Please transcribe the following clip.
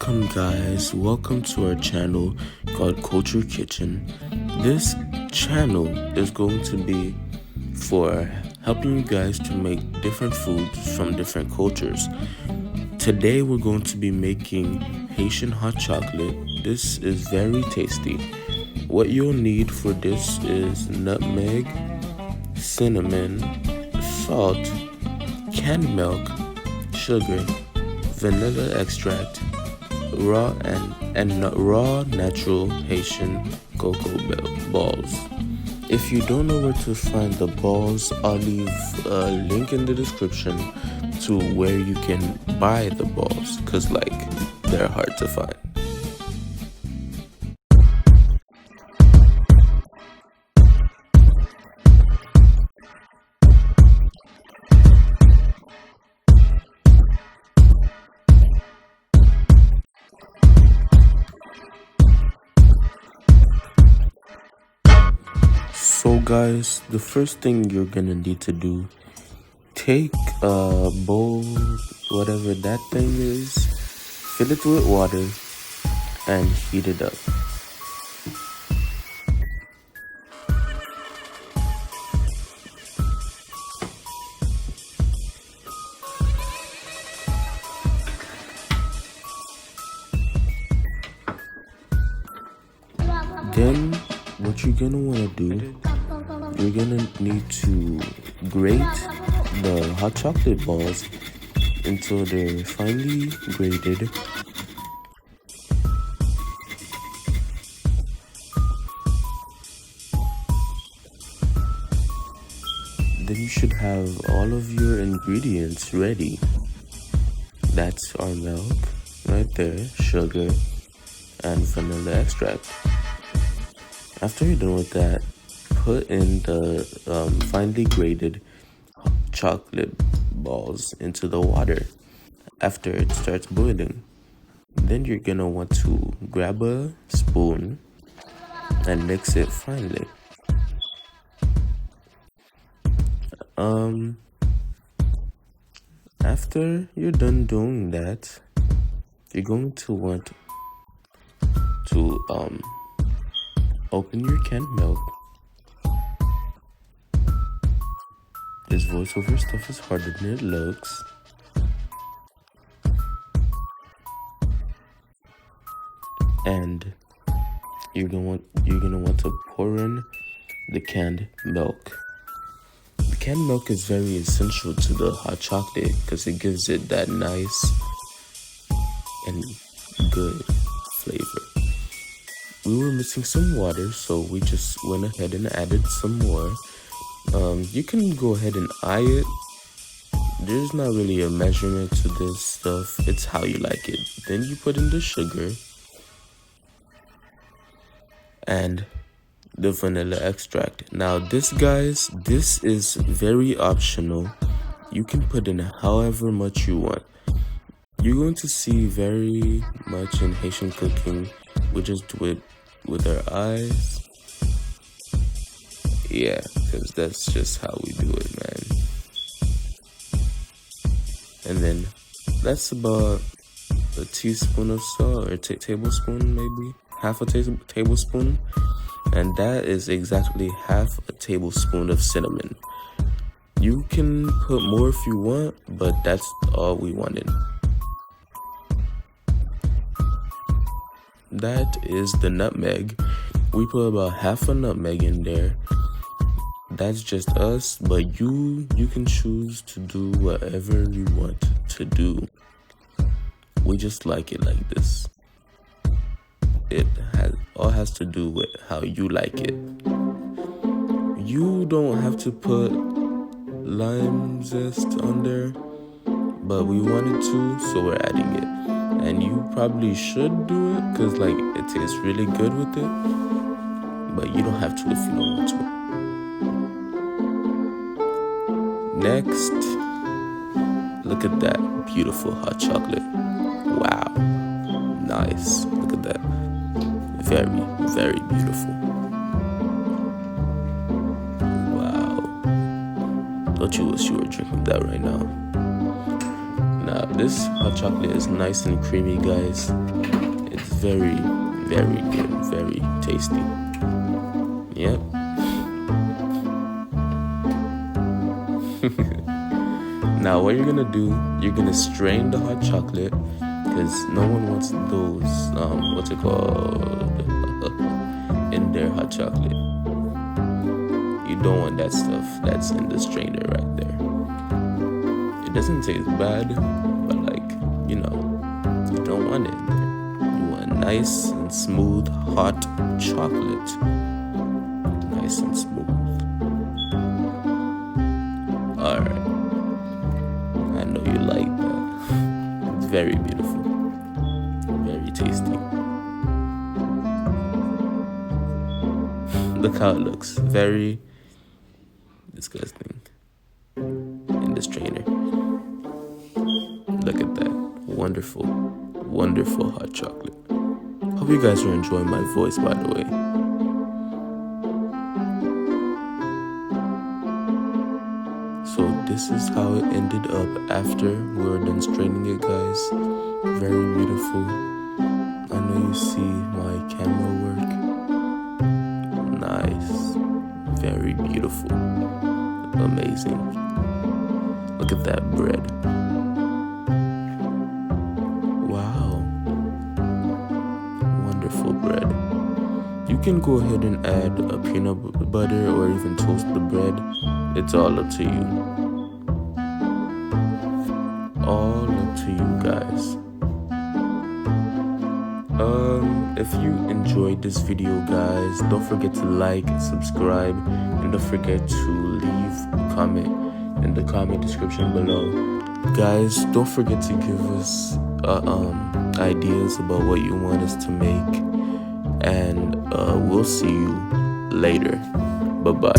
Welcome, guys. Welcome to our channel called Culture Kitchen. This channel is going to be for helping you guys to make different foods from different cultures. Today, we're going to be making Haitian hot chocolate. This is very tasty. What you'll need for this is nutmeg, cinnamon, salt, canned milk, sugar, vanilla extract, raw natural Haitian cocoa balls. If you don't know where to find the balls, I'll leave a link in the description to where you can buy the balls, cause they're hard to find. So guys, the first thing you're gonna need to do, take a bowl, whatever that thing is, fill it with water and heat it up. Then what you're gonna wanna do, you're gonna need to grate the hot chocolate balls until they're finely grated. Then you should have all of your ingredients ready. That's our milk right there, sugar, and vanilla extract. After you're done with that, put in the finely grated chocolate balls into the water after it starts boiling. Then you're gonna want to grab a spoon and mix it finely. After you're done doing that, you're going to want to open your canned milk. This voiceover stuff is harder than it looks. And you're gonna want to pour in the canned milk. The canned milk is very essential to the hot chocolate because it gives it that nice and good flavor. We were missing some water, so we just went ahead and added some more. You can go ahead and eye it. There's not really a measurement to this stuff. It's how you like it. Then you put in the sugar and the vanilla extract. Now this, guys, this is very optional. You can put in however much you want. You're going to see very much in Haitian cooking, we just do it with our eyes. Yeah, because that's just how we do it, man. And then that's about a teaspoon of salt, or tablespoon maybe, half a tablespoon. And that is exactly half a tablespoon of cinnamon. You can put more if you want, but that's all we wanted. That is the nutmeg. We put about half a nutmeg in there. That's just us, but you can choose to do whatever you want to do. We just like it like this. It has to do with how you like it. You don't have to put lime zest on there, but we wanted to, so we're adding it. And you probably should do it because it tastes really good with it, but you don't have to if you don't want to. Next, look at that beautiful hot chocolate. Wow, nice. Look at that. Very, very beautiful. Wow. Don't you wish you were drinking that right now? Now, this hot chocolate is nice and creamy, guys. It's very, very good, very tasty. Yep. Now, what you're gonna do, you're gonna strain the hot chocolate, because no one wants those, what's it called, in their hot chocolate. You don't want that stuff that's in the strainer right there. It doesn't taste bad, but you don't want it in there. You want nice and smooth hot chocolate. Nice and smooth. Alright. I know you like that. It's very beautiful. Very tasty. Look how it looks. Very disgusting. In the strainer. Look at that. Wonderful, wonderful hot chocolate. Hope you guys are enjoying my voice, by the way. So this is how it ended up after we were done straining it, guys. Very beautiful. I know you see my camera work. Nice. Very beautiful. Amazing. Look at that bread. Wow. Wonderful bread. You can go ahead and add a peanut butter or even toast the bread. It's all up to you. All up to you guys. If you enjoyed this video, guys, don't forget to like, subscribe, and don't forget to leave a comment in the comment description below. Guys, don't forget to give us ideas about what you want us to make, and we'll see you later. Bye bye.